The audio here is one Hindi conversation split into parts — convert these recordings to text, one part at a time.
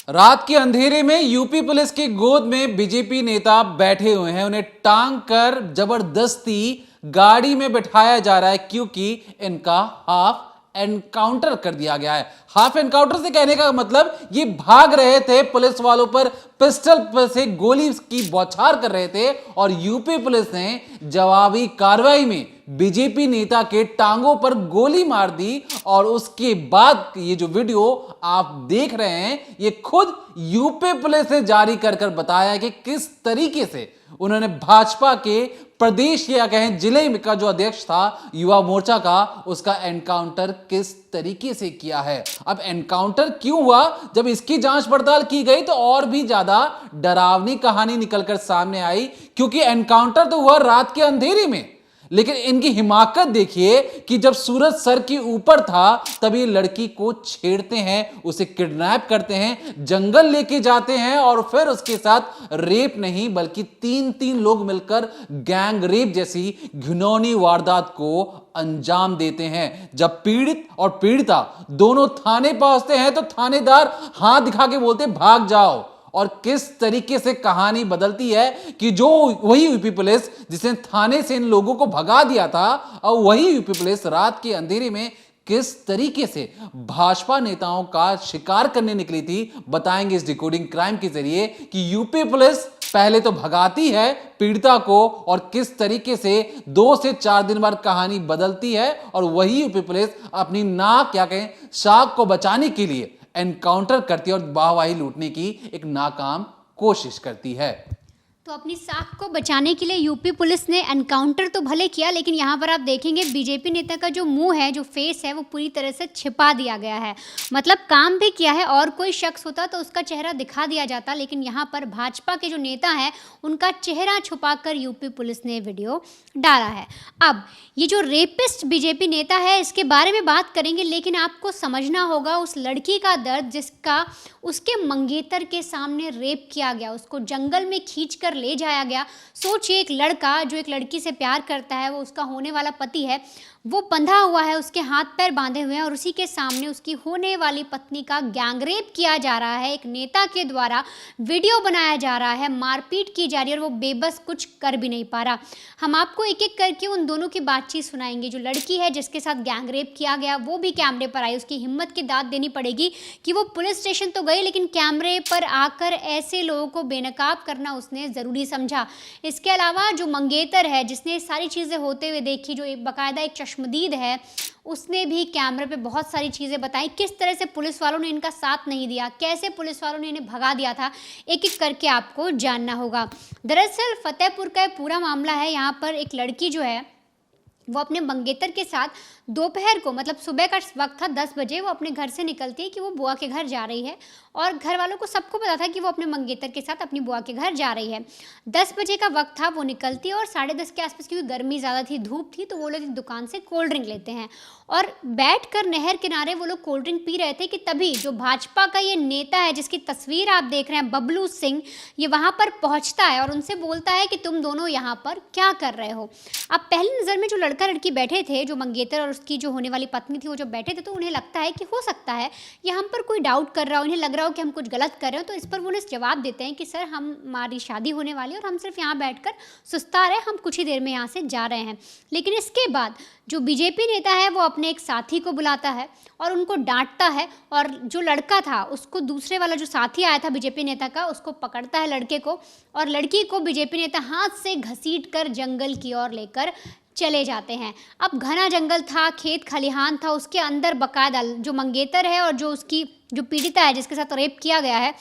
रात के अंधेरे में यूपी पुलिस की गोद में बीजेपी नेता बैठे हुए हैं। उन्हें टांग कर जबरदस्ती गाड़ी में बिठाया जा रहा है क्योंकि इनका हाफ एनकाउंटर कर दिया गया है। हाफ एनकाउंटर से कहने का मतलब ये भाग रहे थे, पुलिस वालों पर पिस्टल से गोली की बौछार कर रहे थे और यूपी पुलिस ने जवाबी कार्रवाई में बीजेपी नेता के टांगों पर गोली मार दी। और उसके बाद ये जो वीडियो आप देख रहे हैं ये खुद यूपी पुलिस ने जारी कर बताया कि किस तरीके से उन्होंने भाजपा के प्रदेश या कहें जिले का जो अध्यक्ष था युवा मोर्चा का, उसका एनकाउंटर किस तरीके से किया है। अब एनकाउंटर क्यों हुआ, जब इसकी जांच पड़ताल की गई तो और भी ज्यादा डरावनी कहानी निकलकर सामने आई, क्योंकि एनकाउंटर तो हुआ रात के अंधेरे में, लेकिन इनकी हिमाकत देखिए कि जब सूरज सर के ऊपर था तब ये लड़की को छेड़ते हैं, उसे किडनैप करते हैं, जंगल लेके जाते हैं और फिर उसके साथ रेप नहीं बल्कि तीन लोग मिलकर गैंग रेप जैसी घिनौनी वारदात को अंजाम देते हैं। जब पीड़ित और पीड़िता दोनों थाने पहुंचते हैं तो थानेदार हाथ दिखा के बोलते भाग जाओ। और किस तरीके से कहानी बदलती है कि जो वही यूपी पुलिस जिसने थाने से इन लोगों को भगा दिया था, और वही यूपी पुलिस रात के अंधेरे में किस तरीके से भाजपा नेताओं का शिकार करने निकली थी। बताएंगे इस डिकोडिंग क्राइम के जरिए कि यूपी पुलिस पहले तो भगाती है पीड़िता को और किस तरीके से 2 से 4 दिन बाद कहानी बदलती है और वही यूपी पुलिस अपनी नाक क्या कहें शाख को बचाने के लिए एनकाउंटर करती है और वाहवाही लूटने की एक नाकाम कोशिश करती है। तो अपनी साख को बचाने के लिए यूपी पुलिस ने एनकाउंटर तो भले किया, लेकिन यहाँ पर आप देखेंगे बीजेपी नेता का जो मुंह है, जो फेस है, वो पूरी तरह से छिपा दिया गया है। मतलब काम भी किया है, और कोई शख्स होता तो उसका चेहरा दिखा दिया जाता, लेकिन यहाँ पर भाजपा के जो नेता हैं उनका चेहरा छुपाकर यूपी पुलिस ने वीडियो डाला है। अब ये जो रेपिस्ट बीजेपी नेता है इसके बारे में बात करेंगे, लेकिन आपको समझना होगा उस लड़की का दर्द जिसका उसके मंगेतर के सामने रेप किया गया, उसको जंगल में खींच कर ले जाया गया। सोचिए, एक लड़का जो एक लड़की से प्यार करता है, वो उसका होने वाला पति है, वो बंधा हुआ है, उसके हाथ पैर बांधे हुए हैं और उसी के सामने उसकी होने वाली पत्नी का गैंगरेप किया जा रहा है। एक नेता के द्वारा वीडियो बनाया जा रहा है, मारपीट की जा रही है और वो बेबस कुछ कर भी नहीं पा रहा। हम आपको एक एक करके उन दोनों की बातचीत सुनाएंगे। जो लड़की है जिसके साथ गैंगरेप किया गया वो भी कैमरे पर आई, उसकी हिम्मत की दाद देनी पड़ेगी कि वो पुलिस स्टेशन तो गई लेकिन कैमरे पर आकर ऐसे लोगों को बेनकाब करना उसने ज़रूरी समझा। इसके अलावा जो मंगेतर है जिसने सारी चीज़ें होते हुए देखी, जो एक बाकायदा एक चश्मदीद है, उसने भी कैमरे पे बहुत सारी चीज़ें बताई। किस तरह से पुलिस वालों ने इनका साथ नहीं दिया, कैसे पुलिस वालों ने इन्हें भगा दिया था, एक एक करके आपको जानना होगा। दरअसल फतेहपुर का पूरा मामला है। यहाँ पर एक लड़की जो है वो अपने मंगेतर के साथ दोपहर को, मतलब सुबह का वक्त था 10 बजे, वो अपने घर से निकलती है कि वो बुआ के घर जा रही है और घर वालों को सबको पता था कि वो अपने मंगेतर के साथ अपनी बुआ के घर जा रही है। 10 बजे का वक्त था, वो निकलती है और 10:30 के आसपास, क्योंकि गर्मी ज़्यादा थी, धूप थी, तो वो लोग एक दुकान से कोल्ड ड्रिंक लेते हैं और बैठकर नहर किनारे वो लोग कोल्ड ड्रिंक पी रहे थे कि तभी जो भाजपा का ये नेता है जिसकी तस्वीर आप देख रहे हैं, बबलू सिंह, ये वहाँ पर पहुँचता है और उनसे बोलता है कि तुम दोनों यहाँ पर क्या कर रहे हो। अब पहली नज़र में जो लड़का लड़की बैठे थे, जो मंगेतर और उसकी जो होने वाली पत्नी थी, वो जो बैठे थे, तो उन्हें लगता है कि हो सकता है ये हम पर कोई डाउट कर रहा हो, उन्हें लग रहा हो कि हम कुछ गलत कर रहे हो। तो इस पर वो उन्हें जवाब देते हैं कि सर हमारी शादी होने वाली है और हम सिर्फ यहाँ बैठकर सुस्ता रहे, हम कुछ ही देर में यहाँ से जा रहे हैं। लेकिन इसके बाद जो बीजेपी नेता है वो अपने एक साथी को बुलाता है और उनको डांटता है और जो लड़का था उसको, दूसरे वाला जो साथी आया था बीजेपी नेता का, उसको पकड़ता है लड़के को, और लड़की को बीजेपी नेता हाथ से घसीट कर जंगल की ओर लेकर चले जाते हैं। अब घना जंगल था, खेत खलिहान था, उसके अंदर बकायदा जो मंगेतर है और जो उसकी जो पीड़िता है जिसके साथ रेप किया गया है,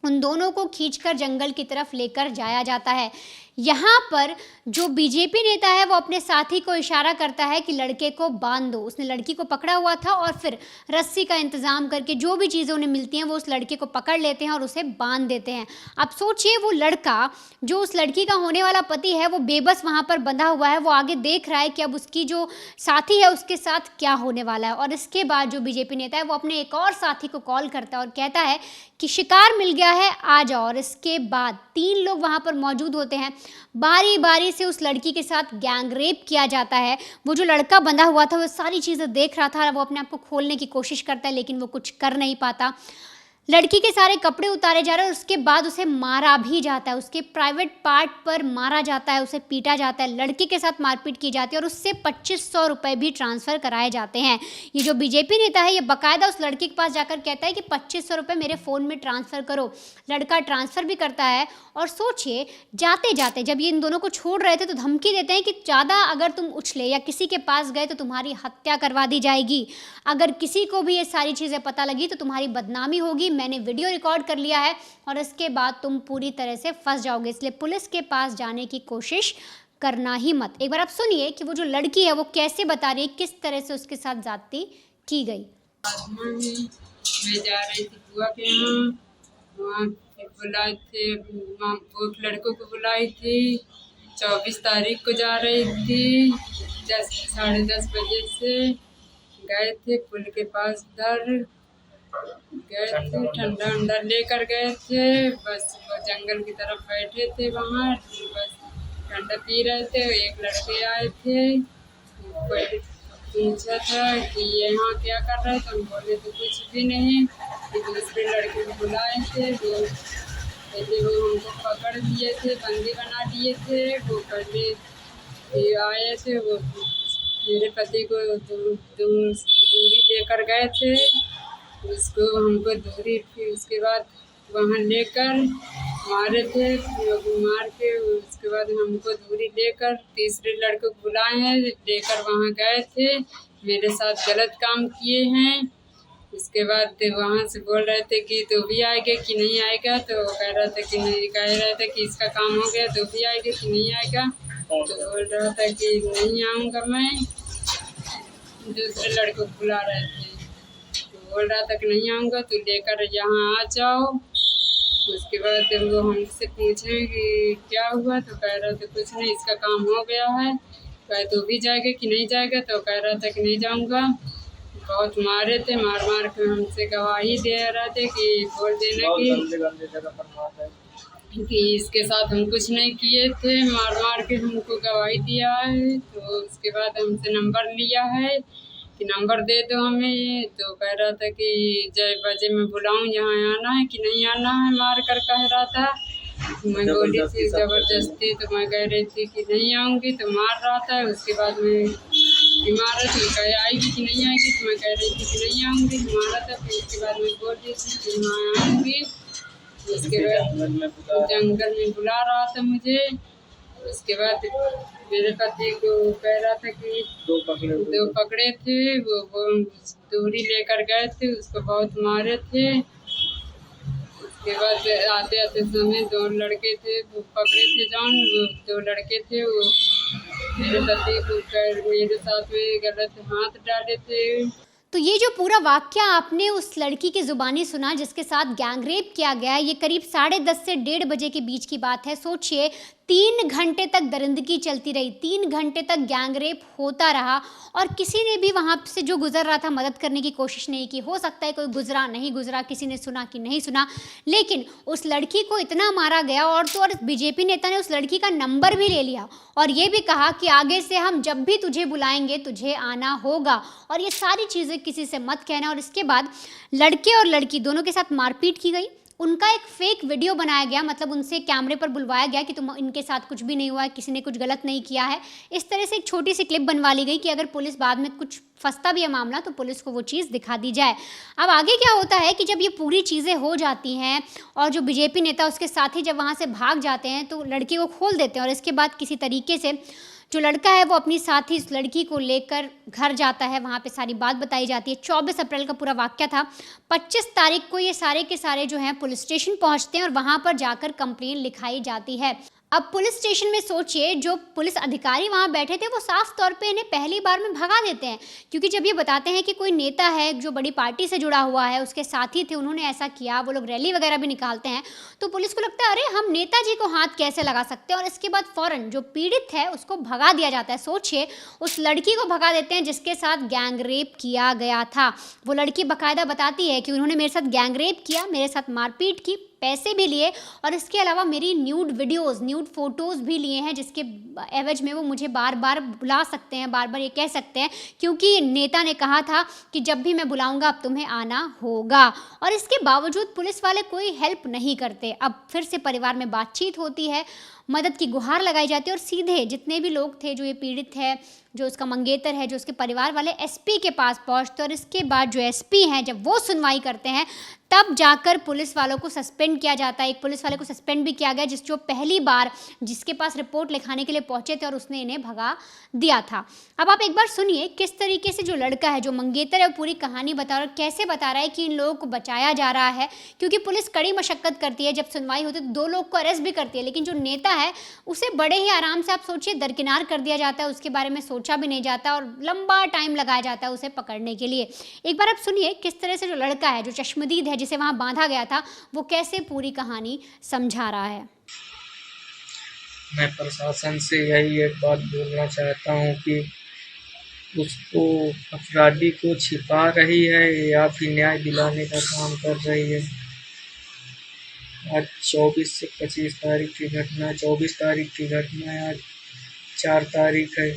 उन दोनों को खींचकर जंगल की तरफ लेकर जाया जाता है। यहाँ पर जो बीजेपी नेता है वो अपने साथी को इशारा करता है कि लड़के को बांध दो। उसने लड़की को पकड़ा हुआ था और फिर रस्सी का इंतज़ाम करके जो भी चीज़ें उन्हें मिलती हैं वो उस लड़के को पकड़ लेते हैं और उसे बांध देते हैं। अब सोचिए, वो लड़का जो उस लड़की का होने वाला पति है वो बेबस वहाँ पर बंधा हुआ है, वो आगे देख रहा है कि अब उसकी जो साथी है उसके साथ क्या होने वाला है। और इसके बाद जो बीजेपी नेता है वो अपने एक और साथी को कॉल करता है और कहता है कि शिकार मिल गया है, आ जाओ। और इसके बाद 3 लोग वहाँ पर मौजूद होते हैं। बारी बारी से उस लड़की के साथ गैंग रेप किया जाता है। वो जो लड़का बंधा हुआ था वो सारी चीज़ें देख रहा था, वो अपने आप को खोलने की कोशिश करता है लेकिन वो कुछ कर नहीं पाता। लड़की के सारे कपड़े उतारे जा रहे हैं और उसके बाद उसे मारा भी जाता है, उसके प्राइवेट पार्ट पर मारा जाता है, उसे पीटा जाता है, लड़की के साथ मारपीट की जाती है और उससे 2500 रुपये भी ट्रांसफ़र कराए जाते हैं। ये जो बीजेपी नेता है ये बाकायदा उस लड़की के पास जाकर कहता है कि 2500 रुपये मेरे फ़ोन में ट्रांसफ़र करो। लड़का ट्रांसफ़र भी करता है और सोचिए जाते जाते जब ये इन दोनों को छोड़ रहे थे तो धमकी देते हैं कि ज़्यादा अगर तुम उछले या किसी के पास गए तो तुम्हारी हत्या करवा दी जाएगी, अगर किसी को भी ये सारी चीज़ें पता लगी तो तुम्हारी बदनामी होगी, मैंने वीडियो रिकॉर्ड कर लिया है और इसके बाद तुम पूरी तरह से फंस जाओगे, इसलिए पुलिस के पास जाने की कोशिश करना ही मत। एक बार आप सुनिए कि वो जो लड़की है वो कैसे बता रही है किस तरह से उसके साथ ज्यादती की गई। मैं जा रही थी बुआ के यहाँ, वहाँ फिर बुलाए थे, वहाँ वो लड़कों को बुलाई थी। 24 तारीख को जा रही थी, 10 साढ़े 10 बजे से गए थे पुल के पास, उधर गए थे, ठंडा उंडा लेकर गए थे। बस वो जंगल की तरफ बैठे थे, वहाँ बस ठंडा पी रहे थे। एक लड़के आए थे, कोई पूछा था कि यहाँ क्या कर रहे थे, हम बोले तो कुछ भी नहीं। फिर दूसरे लड़के को बुलाए थे, वो पहले वो हमको पकड़ लिए थे, बंदी बना दिए थे। वो पहले आए थे, वो मेरे पति को दूरी लेकर गए थे, उसको हमको दूरी, फिर उसके बाद वहाँ लेकर मारे थे, मार के उसके बाद हमको दूरी लेकर तीसरे लड़के को बुलाए हैं, लेकर वहाँ गए थे। मेरे साथ गलत काम किए हैं। उसके बाद वहाँ से बोल रहे थे कि तो भी आएगा कि नहीं आएगा, तो वो कह रहा था कि नहीं, कह रहा था कि इसका काम हो गया, तो भी आएगा कि नहीं आएगा। तो बोल रहा था कि नहीं आऊँगा मैं। दूसरे लड़के को बुला रहे थे, तो बोल रहा था कि नहीं आऊँगा, तो लेकर यहाँ आ जाओ। उसके बाद वो हमसे पूछे कि क्या हुआ, तो कह रहा था कुछ नहीं, इसका काम हो गया है। कहे तो भी जाएगा कि नहीं जाएगा, तो कह रहा था कि नहीं जाऊँगा। बहुत मारे थे, मार मार के हमसे गवाही दे रहे थे कि बोल देना कि इसके साथ हम कुछ नहीं किए थे, मार मार के हमको गवाही दिया है। तो उसके बाद हमसे नंबर लिया है कि नंबर दे दो हमें। तो कह रहा था कि जय बजे मैं बुलाऊं, यहाँ आना है कि नहीं आना है, मार कर कह रहा था। मैं बोली थी ज़बरदस्ती, तो मैं कह रही थी कि नहीं आऊँगी, तो मार रहा था। उसके बाद मैं इमारत में कह आएगी कि नहीं आएगी, तो मैं कह रही थी कि नहीं आऊँगी, मारा था। फिर उसके बाद मैं बोल रही थी कि हाँ आऊँगी। उसके बाद जंगल में बुला रहा था मुझे। उसके बाद मेरे पति को कह रहा था कि दो पकड़े थे, वो दूरी लेकर गए थे, उसको बहुत मारे थे। उसके बाद आते आते समय 2 लड़के थे, वो पकड़े थे जॉन, वो 2 लड़के थे, वो मेरे पति को मेरे साथ में गलत हाथ डाले थे। तो ये जो पूरा वाक्य आपने उस लड़की की ज़ुबानी सुना जिसके साथ गैंगरेप किया गया, ये करीब 10:30 से 1:30 बजे के बीच की बात है। सोचिए 3 घंटे तक दरिंदगी चलती रही, 3 घंटे तक गैंगरेप होता रहा और किसी ने भी वहाँ से जो गुजर रहा था मदद करने की कोशिश नहीं की। हो सकता है कोई गुजरा नहीं गुजरा, किसी ने सुना कि नहीं सुना, लेकिन उस लड़की को इतना मारा गया। और तो और बीजेपी नेता ने उस लड़की का नंबर भी ले लिया और ये भी कहा कि आगे से हम जब भी तुझे बुलाएंगे तुझे आना होगा और ये सारी चीज़ें किसी से मत कहना। और इसके बाद लड़के और लड़की दोनों के साथ मारपीट की गई, उनका एक फेक वीडियो बनाया गया, मतलब उनसे कैमरे पर बुलवाया गया कि तुम इनके साथ कुछ भी नहीं हुआ है, किसी ने कुछ गलत नहीं किया है। इस तरह से एक छोटी सी क्लिप बनवा ली गई कि अगर पुलिस बाद में कुछ फंसता भी है मामला तो पुलिस को वो चीज़ दिखा दी जाए। अब आगे क्या होता है कि जब ये पूरी चीज़ें हो जाती हैं और जो बीजेपी नेता उसके साथी जब वहाँ से भाग जाते हैं तो लड़की को खोल देते हैं और इसके बाद किसी तरीके से जो लड़का है वो अपनी साथी इस लड़की को लेकर घर जाता है। वहाँ पे सारी बात बताई जाती है। 24 अप्रैल का पूरा वाक़या था। 25 तारीख को ये सारे के सारे जो हैं पुलिस स्टेशन पहुँचते हैं और वहाँ पर जाकर कंप्लेन लिखाई जाती है। अब पुलिस स्टेशन में सोचिए जो पुलिस अधिकारी वहाँ बैठे थे वो साफ तौर पे इन्हें पहली बार में भगा देते हैं, क्योंकि जब ये बताते हैं कि कोई नेता है जो बड़ी पार्टी से जुड़ा हुआ है, उसके साथी थे, उन्होंने ऐसा किया, वो लोग रैली वगैरह भी निकालते हैं, तो पुलिस को लगता है अरे हम नेताजी को हाथ कैसे लगा सकते हैं। और इसके बाद फ़ौरन जो पीड़ित है उसको भगा दिया जाता है। सोचिए उस लड़की को भगा देते हैं जिसके साथ गैंगरेप किया गया था। वो लड़की बाकायदा बताती है कि उन्होंने मेरे साथ गैंगरेप किया, मेरे साथ मारपीट की, पैसे भी लिए और इसके अलावा मेरी न्यूड वीडियोस, न्यूड फोटोज़ भी लिए हैं, जिसके एवज में वो मुझे बार बार बुला सकते हैं, बार बार ये कह सकते हैं, क्योंकि नेता ने कहा था कि जब भी मैं बुलाऊंगा अब तुम्हें आना होगा। और इसके बावजूद पुलिस वाले कोई हेल्प नहीं करते। अब फिर से परिवार में बातचीत होती है, मदद की गुहार लगाई जाती है और सीधे जितने भी लोग थे, जो ये पीड़ित है, जो उसका मंगेतर है, जो उसके परिवार वाले, एसपी के पास पहुंचते। और इसके बाद जो एसपी हैं, जब वो सुनवाई करते हैं, तब जाकर पुलिस वालों को सस्पेंड किया जाता है। एक पुलिस वाले को सस्पेंड भी किया गया, जो पहली बार जिसके पास रिपोर्ट लिखाने के लिए पहुंचे थे और उसने इन्हें भगा दिया था। अब आप एक बार सुनिए किस तरीके से जो लड़का है, जो मंगेतर है, वो पूरी कहानी बता रहा है, कैसे बता रहा है कि इन लोगों को बचाया जा रहा है। क्योंकि पुलिस कड़ी मशक्कत करती है, जब सुनवाई होती है तो 2 लोग को अरेस्ट भी करती है, लेकिन जो नेता है उसे बड़े ही आराम से, आप सोचिए, दरकिनार कर दिया जाता है, उसके बारे में सोचा भी नहीं जाता और लंबा टाइम लगाया जाता है उसे पकड़ने के लिए। एक बार आप सुनिए किस तरह से जो लड़का है, जो चश्मदीद है, जिसे वहां बांधा गया था, वो कैसे पूरी कहानी समझा रहा है। मैं प्रशासन से यही एक बात बोलना चाहता हूँ कि उसको, अपराधी को छिपा रही है या फिर न्याय दिलाने का काम कर रही है। आज 24 से 25 तारीख की घटना है, 24 तारीख की घटना है, आज 4 तारीख है,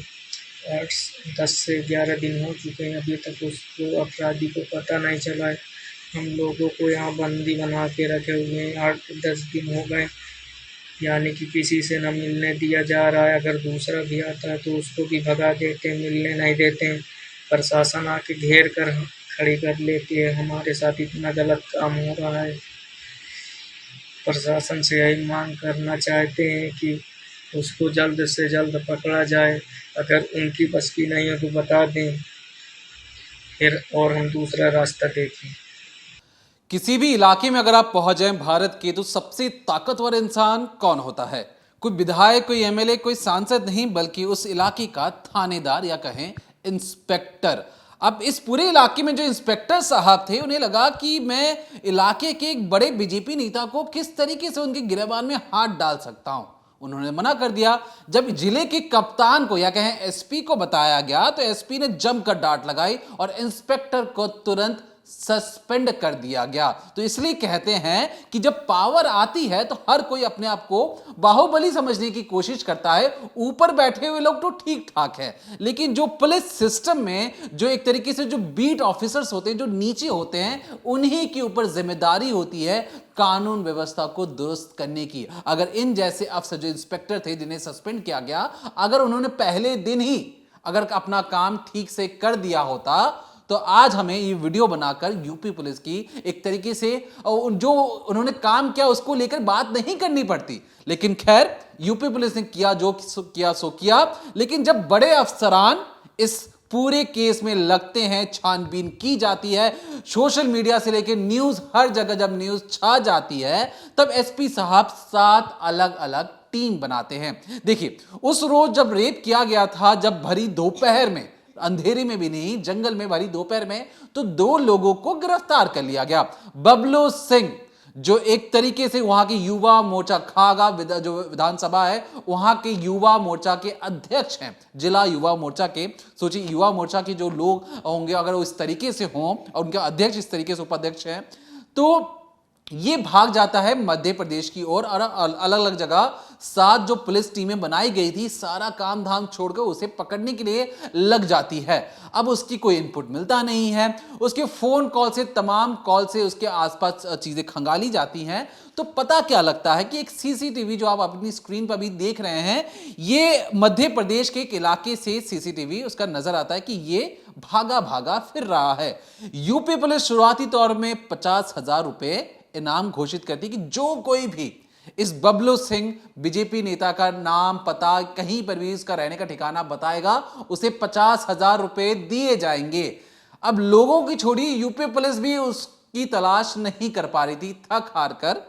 10 से 11 दिन हो चुके हैं, अभी तक उसको, अपराधी को पता नहीं चला है। हम लोगों को यहाँ बंदी बना के रखे हुए हैं, 8-10 दिन हो गए, यानी कि किसी से न मिलने दिया जा रहा है। अगर दूसरा भी आता है तो उसको भी भगा देते हैं, मिलने नहीं देते हैं। प्रशासन आके घेर कर खड़ी कर लेती है। हमारे साथ इतना गलत काम हो रहा है। प्रशासन से यही मांग करना चाहते हैं कि उसको जल्द से जल्द पकड़ा जाए। अगर उनकी बस की नहीं हो तो बता दें, फिर और हम दूसरा रास्ता देखें। किसी भी इलाके में अगर आप पहुंच जाएं भारत के, तो सबसे ताकतवर इंसान कौन होता है? कोई विधायक, कोई एमएलए, कोई सांसद नहीं, बल्कि उस इलाके का थानेदार या कहें इंस्पेक्टर। अब इस पूरे इलाके में जो इंस्पेक्टर साहब थे, उन्हें लगा कि मैं इलाके के एक बड़े बीजेपी नेता को किस तरीके से उनके गिरबान में हाथ डाल सकता हूं। उन्होंने मना कर दिया। जब जिले के कप्तान को या कहें एसपी को बताया गया, तो एसपी ने जमकर डांट लगाई और इंस्पेक्टर को तुरंत सस्पेंड कर दिया गया। तो इसलिए कहते हैं कि जब पावर आती है तो हर कोई अपने आप को बाहुबली समझने की कोशिश करता है। ऊपर बैठे हुए लोग तो ठीक ठाक है, लेकिन जो पुलिस सिस्टम में जो एक तरीके से जो बीट ऑफिसर्स होते हैं, जो नीचे होते हैं, उन्हीं के ऊपर जिम्मेदारी होती है कानून व्यवस्था को दुरुस्त करने की। अगर इन जैसे अफसर, जो इंस्पेक्टर थे जिन्हें सस्पेंड किया गया, अगर उन्होंने पहले दिन ही अगर अपना काम ठीक से कर दिया होता, तो आज हमें ये वीडियो बनाकर यूपी पुलिस की एक तरीके से जो उन्होंने काम किया उसको लेकर बात नहीं करनी पड़ती। लेकिन खैर, यूपी पुलिस ने किया जो किया सो किया। लेकिन जब बड़े अफसरान इस पूरे केस में लगते हैं, छानबीन की जाती है, सोशल मीडिया से लेकर न्यूज, हर जगह जब न्यूज छा जाती है, तब एसपी साहब 7 अलग अलग टीम बनाते हैं। देखिए, उस रोज जब रेप किया गया था, जब भरी दोपहर में, अंधेरे में भी नहीं, जंगल में भरी दोपहर में, तो 2 लोगों को गिरफ्तार कर लिया गया। बबलू सिंह, जो एक तरीके से वहां के युवा मोर्चा, खागा जो विधानसभा है, वहां के युवा मोर्चा के अध्यक्ष हैं, जिला युवा मोर्चा के। सोचिए, युवा मोर्चा के जो लोग होंगे, अगर वो इस तरीके से हों और उनके अध्यक्ष इस तरीके से उपाध्यक्ष हैं, तो ये भाग जाता है मध्य प्रदेश की ओर और अलग अलग जगह 7 जो पुलिस टीमें बनाई गई थी, सारा काम धाम छोड़कर उसे पकड़ने के लिए लग जाती है। अब उसकी कोई इनपुट मिलता नहीं है, उसके फोन कॉल से, तमाम कॉल से उसके आसपास चीजें खंगाली जाती हैं। तो पता क्या लगता है कि एक सीसीटीवी जो आप अपनी स्क्रीन पर भी देख रहे हैं, ये मध्य प्रदेश के एक इलाके से सीसीटीवी उसका नजर आता है कि ये भागा भागा फिर रहा है। यूपी पुलिस शुरुआती तौर में 50,000 रुपए इनाम घोषित करती कि जो कोई भी इस बबलू सिंह बीजेपी नेता का नाम, पता, कहीं पर भी उसका रहने का ठिकाना बताएगा, उसे 50,000 रुपए दिए जाएंगे। अब लोगों की छोड़ी, यूपी पुलिस भी उसकी तलाश नहीं कर पा रही थी। थक हार कर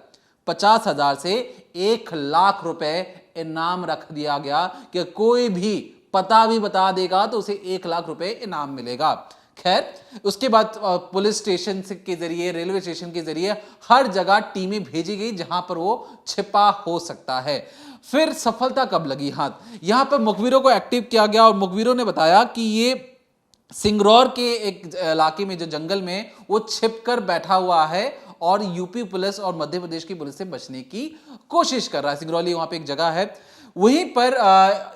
50,000 से 1,00,000 रुपए इनाम रख दिया गया कि कोई भी पता भी बता देगा तो उसे 1,00,000 रुपए इनाम मिलेगा। खैर, उसके बाद पुलिस स्टेशन के जरिए, रेलवे स्टेशन के जरिए हर जगह टीमें भेजी गई जहां पर वो छिपा हो सकता है। फिर सफलता कब लगी हाथ? यहां पर मुखबिरों को एक्टिव किया गया और मुखबिरों ने बताया कि ये सिंगरौर के एक इलाके में, जो जंगल में वो छिपकर बैठा हुआ है और यूपी पुलिस और मध्य प्रदेश की पुलिस से बचने की कोशिश कर रहा है। सिंगरौली वहां पे एक जगह है, वहीं पर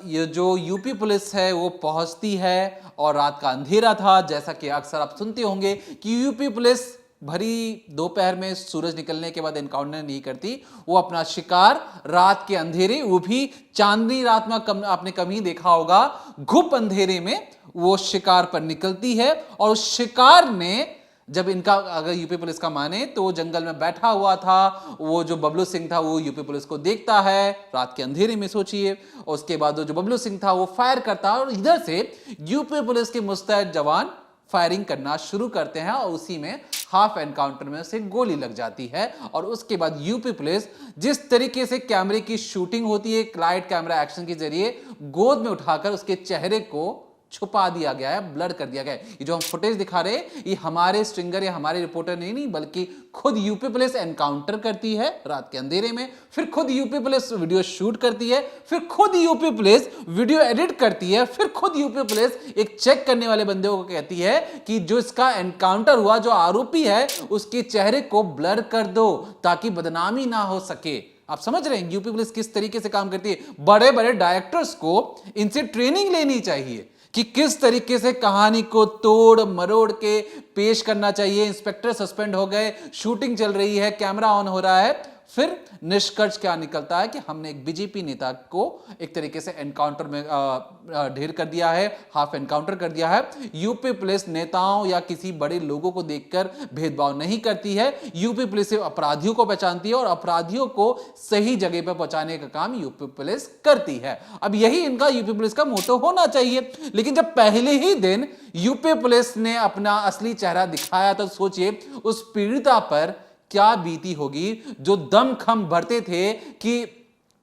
ये जो यूपी पुलिस है वो पहुंचती है और रात का अंधेरा था, जैसा कि अक्सर आप सुनते होंगे कि यूपी पुलिस भरी दोपहर में सूरज निकलने के बाद एनकाउंटर नहीं करती, वो अपना शिकार रात के अंधेरे, वो भी चांदनी रात में आपने कभी देखा होगा, घुप अंधेरे में वो शिकार पर निकलती है। और उस शिकार ने, जब इनका अगर यूपी पुलिस का माने तो वो जंगल में बैठा हुआ था, वो जो बबलू सिंह था वो यूपी पुलिस को देखता है रात के अंधेरे में, सोचिए। और उसके बाद वो जो बबलू सिंह था वो फायर करता है और इधर से यूपी पुलिस के मुस्तैद जवान फायरिंग करना शुरू करते हैं और उसी में हाफ एनकाउंटर में से गोली लग जाती है। और उसके बाद यूपी पुलिस जिस तरीके से कैमरे की शूटिंग होती है, लाइट कैमरा एक्शन के जरिए गोद में उठाकर उसके चेहरे को छुपा दिया गया है, ब्लर कर दिया गया है। ये जो हम फुटेज दिखा रहे हैं ये हमारे स्ट्रिंगर या हमारे रिपोर्टर नहीं बल्कि खुद यूपी पुलिस एनकाउंटर करती है रात के अंधेरे में, फिर खुद यूपी पुलिस वीडियो शूट करती है, फिर खुद यूपी पुलिस वीडियो एडिट करती है, फिर खुद यूपी पुलिस एक चेक करने वाले बंदे को कहती है कि जो इसका एनकाउंटर हुआ, जो आरोपी है, उसके चेहरे को ब्लर कर दो ताकि बदनामी ना हो सके। आप समझ रहे हैं यूपी पुलिस किस तरीके से काम करती है। बड़े बड़े डायरेक्टर्स को इनसे ट्रेनिंग लेनी चाहिए कि किस तरीके से कहानी को तोड़ मरोड़ के पेश करना चाहिए। इंस्पेक्टर सस्पेंड हो गए, शूटिंग चल रही है, कैमरा ऑन हो रहा है, फिर निष्कर्ष क्या निकलता है कि हमने एक बीजेपी नेता को एक तरीके से एनकाउंटर में ढेर कर दिया है, हाफ एनकाउंटर कर दिया है। यूपी पुलिस नेताओं या किसी बड़े लोगों को देखकर भेदभाव नहीं करती है। यूपी पुलिस सिर्फ अपराधियों को पहचानती है और अपराधियों को सही जगह पर पहुंचाने का काम यूपी पुलिस करती है। अब यही इनका यूपी पुलिस का मोटो होना चाहिए। लेकिन जब पहले ही दिन यूपी पुलिस ने अपना असली चेहरा दिखाया तो सोचिए उस पीड़िता पर क्या बीती होगी, जो दम खम भरते थे कि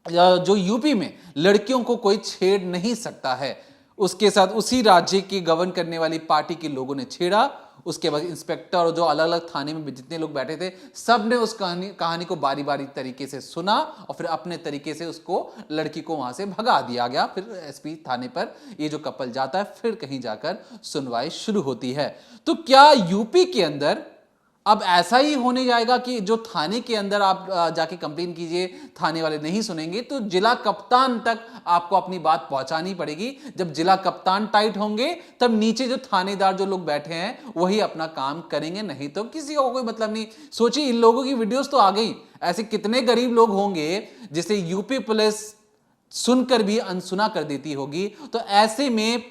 जो यूपी में लड़कियों को कोई छेड़ नहीं सकता है, उसके साथ उसी राज्य की गवर्न करने वाली पार्टी के लोगों ने छेड़ा। उसके बाद इंस्पेक्टर और जो अलग अलग थाने में जितने लोग बैठे थे सब ने उस कहानी को बारी बारी तरीके से सुना और फिर अपने तरीके से उसको लड़की को वहां से भगा दिया गया। फिर एसपी थाने पर ये जो कपल जाता है, फिर कहीं जाकर सुनवाई शुरू होती है। तो क्या यूपी के अंदर अब ऐसा ही होने जाएगा कि जो थाने के अंदर आप जाके कंप्लेन कीजिए, थाने वाले नहीं सुनेंगे तो जिला कप्तान तक आपको अपनी बात पहुंचानी पड़ेगी। जब जिला कप्तान टाइट होंगे तब नीचे जो थानेदार जो लोग बैठे हैं वही अपना काम करेंगे, नहीं तो किसी को कोई मतलब नहीं। सोचिए इन लोगों की वीडियोस तो आ गई, ऐसे कितने गरीब लोग होंगे जिसे यूपी पुलिस सुनकर भी अनसुना कर देती होगी। तो ऐसे में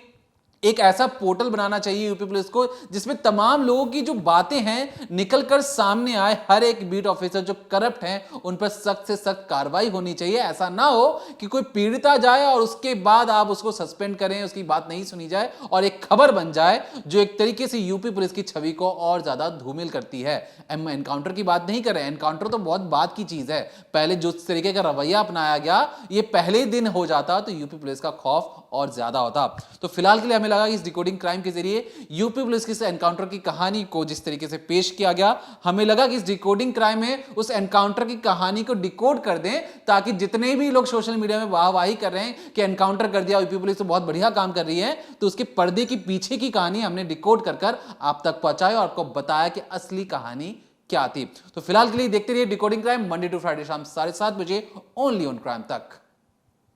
एक ऐसा पोर्टल बनाना चाहिए यूपी पुलिस को जिसमें तमाम लोगों की जो बातें हैं निकलकर सामने आए। हर एक बीट ऑफिसर जो करप्ट हैं उन पर सख्त से सख्त कार्रवाई होनी चाहिए। ऐसा ना हो कि कोई पीड़िता जाए और उसके बाद आप उसको सस्पेंड करें, उसकी बात नहीं सुनी जाए और एक खबर बन जाए जो एक तरीके से यूपी पुलिस की छवि को और ज्यादा धूमिल करती है। हम एनकाउंटर की बात नहीं कर रहे, एनकाउंटर तो बहुत बात की चीज है। पहले जो तरीके का रवैया अपनाया गया ये पहले दिन हो जाता तो यूपी पुलिस का खौफ और ज्यादा होता। तो फिलहाल के लिए हमें लगा कि इस डिकोडिंग क्राइम के जरिए यूपी पुलिस की इस एनकाउंटर की कहानी को जिस तरीके से पेश किया गया, हमें लगा कि इस डिकोडिंग क्राइम में उस एनकाउंटर की कहानी को डिकोड कर दें ताकि जितने भी लोग सोशल मीडिया में वाहवाही कर रहे हैं कि एनकाउंटर कर दिया, यूपी पुलिस तो बहुत बढ़िया काम कर रही है, तो उसके पर्दे की पीछे की कहानी हमने डिकोड कर आप तक पहुंचाई और आपको बताया कि असली कहानी क्या थी। तो फिलहाल के लिए देखते रहिए decoding crime Monday to Friday शाम 7:30 बजे ओनली ऑन क्राइम तक।